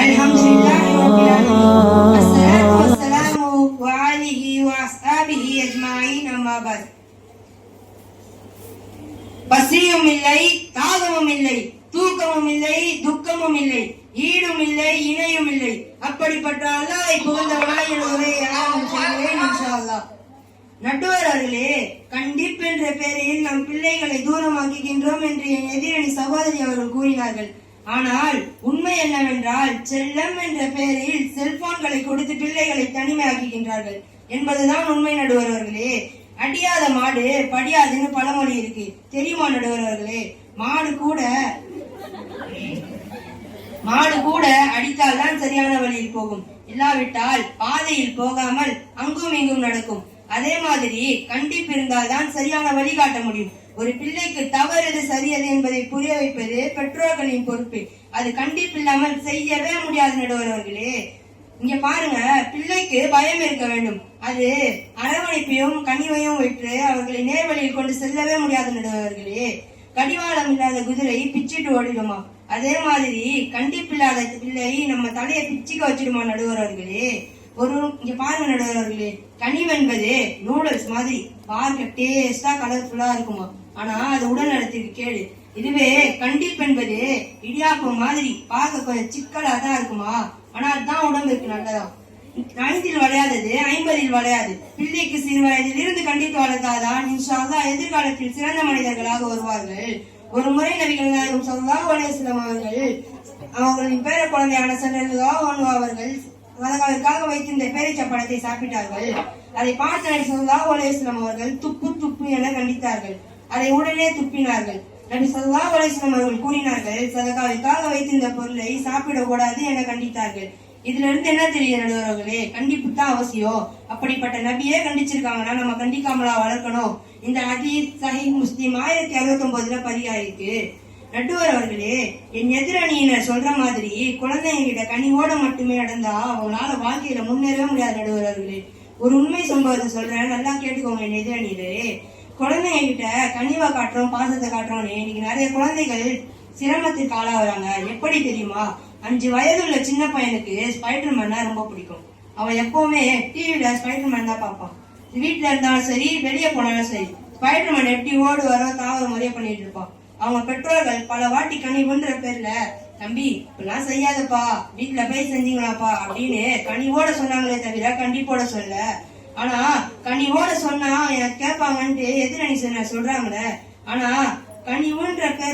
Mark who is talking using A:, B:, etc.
A: அல்ஹம்துலில்லாஹி ரப்பில் ஆலமீன் அஸ்ஸலாத்து வஸ்ஸலாமு வஅலைஹி வஅஸ்ஹாபிஹி அஜ்மாஈன் அம்மா பஅத். பசியும் இல்லை, தாகமும் இல்லை, தூக்கமும் இல்லை, துக்கமும் இல்லை, ஈடும் இல்லை, இணையும் இல்லை. அப்படிப்பட்ட அல்லாஹ்வை புகழ்ந்தவனாய் என் உரையை ஆரம்பம் செய்கிறேன் இன்ஷா அல்லாஹ். நடுவர் அவர்களே, கண்டிப்பு என்ற பெயரில் நம் பிள்ளைகளை தூரமாக்குகின்றோம் என்று என் எதிரணி சகோதரி அவர்கள் கூறினார்கள். ஆனால் உண்மை என்னவென்றால், செல்லம் என்ற பெயரில் செல்போன்களை கொடுத்து பிள்ளைகளை தனிமையாக்குகின்றார்கள் என்பதுதான் உண்மை நடுவர் அவர்களே. அடியாத மாடு படியாதுன்னு பழமொழி இருக்கு, தெரியுமா நடுவர் அவர்களே? மாடு கூட அடித்தால்தான் சரியான வழியில் போகும், இல்லாவிட்டால் பாதையில் போகாமல் அங்கும் இங்கும் நடக்கும். அதே மாதிரி கண்டிப்பு இருந்தால்தான் சரியான வழிகாட்ட முடியும். ஒரு பிள்ளைக்கு தவறு சரியது என்பதை புரிய வைப்பது பெற்றோர்களின் பொறுப்பு. அது கண்டிப்பு இல்லாமல் செய்யவே முடியாது நடுவர் அவர்களே. இங்க பாருங்க, பிள்ளைக்கு பயம் இருக்க வேண்டும். அது அரவணைப்பையும் கனிவையும் வைத்து அவர்களை நேர்வழியில் கொண்டு செல்லவே முடியாது நடுவர்களே. கடிவாளம் இல்லாத குதிரை பிச்சிட்டு ஓடிடுமா, அதே மாதிரி கண்டிப்பில்லாத பிள்ளை நம்ம தலையை பிச்சுக்க வச்சிடுமா நடுவர்களே. இங்க பாருங்க நடுவர்களே, கனிவென்பது நூடுல்ஸ் மாதிரி பார்க்க டேஸ்டா கலர்ஃபுல்லா இருக்குமா, ஆனா அது உடல் நலத்திற்கு கேடு. இதுவே கண்டிப்பு என்பது இடியாப்பம் மாதிரி பார்க்க கொஞ்சம் சிக்கலா தான் இருக்குமா, ஆனா அதுதான் உடம்புக்கு நல்லதா. 5 வளையாதது 50 வளையாது. பிள்ளைக்கு சிறு வயதில் இருந்து கண்டித்து வளர்த்தாதான் இன்ஷா அல்லாஹ் எதிர்காலத்தில் சிறந்த மனிதர்களாக வருவார்கள். ஒரு முறை நபிகள் நாயகம் ஸல்லல்லாஹு அலைஹி வஸல்லம் அவர்களின் பேர குழந்தையான ஸல்லல்லாஹு அன்ஹு அவர்கள் அதற்காக வைத்திருந்த பேரீச்ச பழத்தை சாப்பிட்டார்கள். அதை பார்த்த நபி ஸல்லல்லாஹு அலைஹி வஸல்லம் அவர்கள் துப்பு துப்பு என கண்டித்தார்கள். அதை உடனே துப்பினார்கள். நபி ஸல்லல்லாஹு அலைஹி வஸல்லம் அவர்கள் கூறினார்கள், சதகாவிற்காக வைத்திருந்த பொருளை சாப்பிடக்கூடாது என கண்டித்தார்கள். இதுல இருந்து என்ன தெரியுது நடுவர்களே? கண்டிப்பு தான் அவசியம். அப்படிப்பட்ட நபியே கண்டிச்சிருக்காங்கன்னா நம்ம கண்டிக்காமலா வளர்க்கணும்? இந்த ஹதீஸ் சஹீஹ் முஸ்லிம் 1069 பதிவாயிருக்கு. நடுவர் அவர்களே, என் எதிரணியினர் சொல்ற மாதிரி குழந்தைங்கிட்ட கனிவோட மட்டுமே நடந்தா அவங்களால வாழ்க்கையில முன்னேறவே முடியாது நடுவர் அவர்களே. ஒரு உண்மை சம்பவத்தை சொல்றேன், நல்லா கேட்டுக்கோங்க என் எதிரணியிலே. குழந்தைங்க கிட்ட கனிவா காட்டுறோம், பாசத்தை காட்டுறோம்னு இன்னைக்கு நிறைய குழந்தைகள் சிரமத்திற்கு ஆளாகிறாங்க. எப்படி தெரியுமா? 5 வயதுள்ள சின்ன பையனுக்கு ஸ்பைடர் மேன்னா ரொம்ப பிடிக்கும். அவன் எப்பவுமே டிவில ஸ்பைடர் மேன் தான் பார்ப்பான். வீட்டுல இருந்தாலும் சரி, வெளியே போனாலும் சரி, ஸ்பைடர் மேன் எப்படி ஓடுவாரோ தாவர முறைய பண்ணிட்டு இருப்பான். அவங்க பெற்றோர்கள் பல வாட்டி கனிவுன்ற பேர்ல, தம்பி இப்பெல்லாம் செய்யாதப்பா, வீட்டுல போய் செஞ்சீங்களாப்பா அப்படின்னு கனிவோட சொன்னாங்களே தவிர கண்டிப்போட சொல்ல. ஆனா கனிவோட சொன்னா எனக்கு கேட்பாங்கன்ட்டு எதிரணி சொல்றாங்களே. ஆனா கனிவுன்ற பேர்